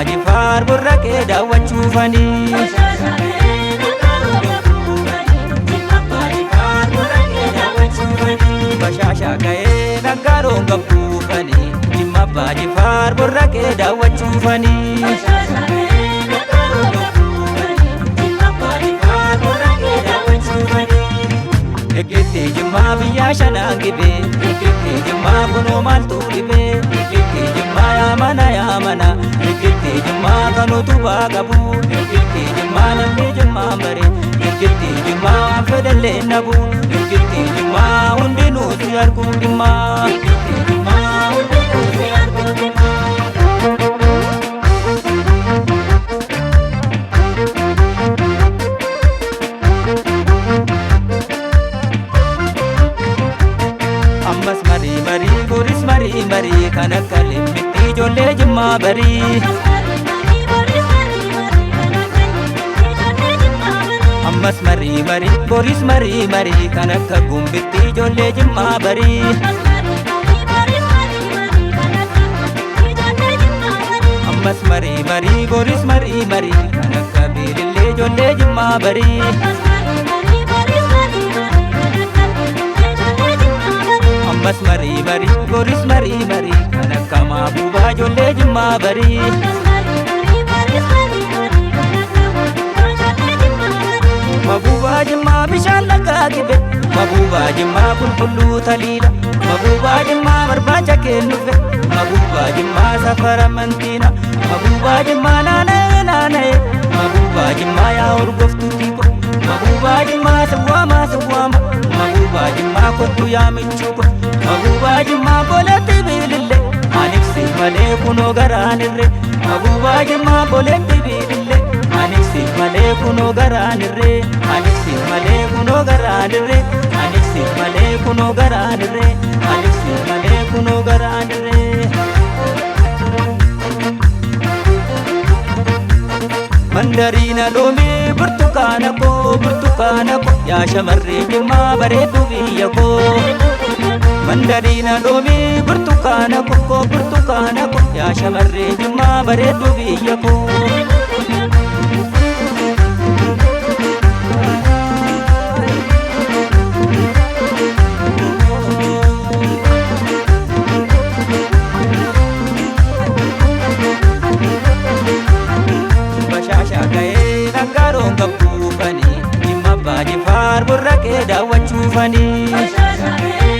Jifar burraqee daawwachuufanii. Bashaashaa ka'ee nagaaroon gabbuufanii Jimma Abbaa Jifaar burraqee daawwachuufanii. Ekettee Jimmaa biyyaa shanaan gibee Ekettee Jimmaa kunoo maaltu dhibee Ekettee Jimmaa yaa mana Ekettee Jimmaa kan utubaa qabu Ekettee Jimmaa namni Jimmaa bare Ekettee Jimmaa waan fedhallee nabu Ekettee Jimmaa hundinuu si arguu dhimmaa Ekettee Jimmaa hundinuu si arguu dhimmaa. Ammas marii boris marii kan akka limmitti ijoollee Jimmaa barii. Ammas marii boris marii kan akka gumbitti ijoollee Jimmaa barii. Ammas marii boris marii kan akka biilillee ijoollee Jimmaa barii. Ammas marii boris marii kan akka maabuubaa ijoollee Jimmaa barii. Mabuubaa Jimmaa bishaan lagaa gibe Mabuubaa Jimmaa qulqulluu taliila Mabuubaa Jimmaa barbaacha kennufe Mabuubaa Jimmaa safara amantiina Mabuubaa Jimmaa naana'ee Mabuubaa Jimmaa yaa urgoftuu tiiko Mabuubaa Jimmaa sawwaama Mabuubaa Jimmaa kottu yaa michuuko Mabuubaa Jimmaa boleetti biilillee aniksi malee kunoo garaanirre Mabuubaa Jimmaa boleetti biilillee aniksi malee kunoo garaanirre aniksi malee kunoo garaanirre aniksi malee kunoo garaanirre aniksi malee kunoo garaanirre. Mandariina loomii burtukaana koo yaa shamarree Jimmaa bareedduu biyya koo. Mandariina loomii burtukaana koo yaa shamarree Jimmaa bareedduu biyya koo. Bashaashaa ka'ee nagaaroon gabbuufanii Jimma Abbaa Jifaar burraqee daawwachuufanii.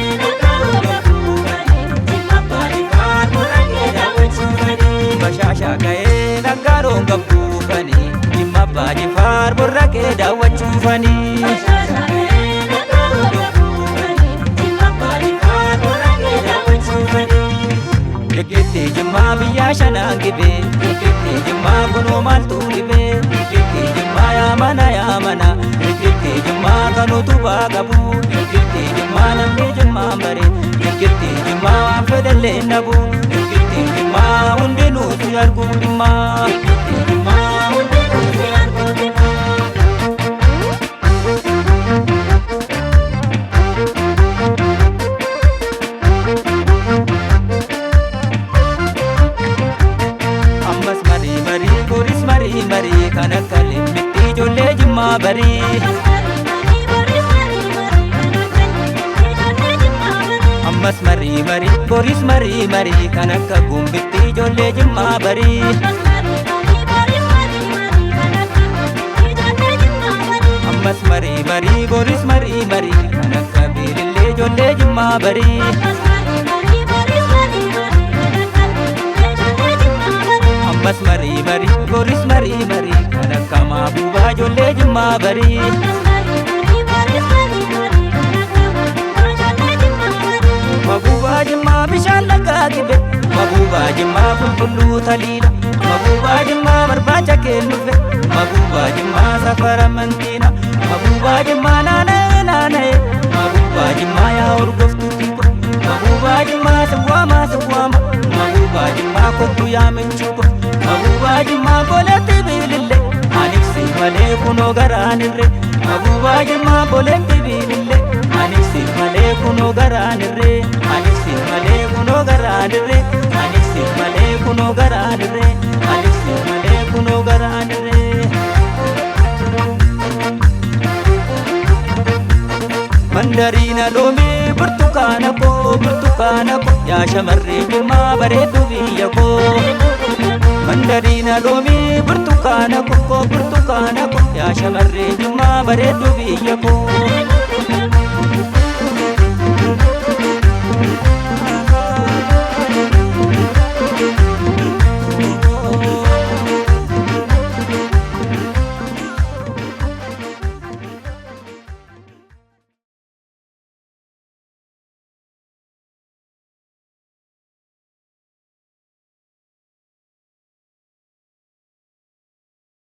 Bashaashaa ka'ee nagaaroon gabbuufanii Jimma Abbaa Jifaar burraqee daawwachuufanii. Ekettee Jimmaa biyyaa shanaan gibee Ekettee Jimmaa kunoo maaltu dhibee Ekettee Jimmaa yaa mana Ekettee Jimmaa kan utubaa qabu Ekettee Jimmaa namni Jimmaa bare Ekettee Jimmaa waan fedhallee nabu Ekettee Jimmaa hundinuu si arguu dhimmaa Ekettee Jimmaa hundinuu si arguu dhimmaa. Ammas marii boris marii kan akka limmitti ijoollee Jimmaa barii. Ammas marii boris marii kan akka gumbitti ijoollee Jimmaa barii. Ammas marii boris marii kan akka biilillee ijoollee Jimmaa barii. Ammas marii boris marii kan akka maabuubaa ijoollee Jimmaa barii. Mabuubaa Jimmaa bishaan lagaa gibe Mabuubaa Jimmaa qulqulluu taliila Mabuubaa Jimmaa barbaacha kennufe Mabuubaa Jimmaa safara amantiina Mabuubaa Jimmaa naana'ee Mabuubaa Jimmaa yaa urgoftuu tiiko Mabuubaa Jimmaa sawwaama Mabuubaa Jimmaa kottu yaa michuuko Mabuubaa Jimmaa boleetti biilillee aniksi malee kunoo garaanirre Mabuubaa Jimmaa boleetti biilillee aniksi malee kunoo garaanirre aniksi malee kunoo garaanirre aniksi malee kunoo garaanirre aniksi Mandariina loomii burtukaana koo yaa shamarree Jimmaa bareeddu biyya koo. Mandariina loomii burtukaana koo yaa shamarree Jimmaa bareeddu biyya koo.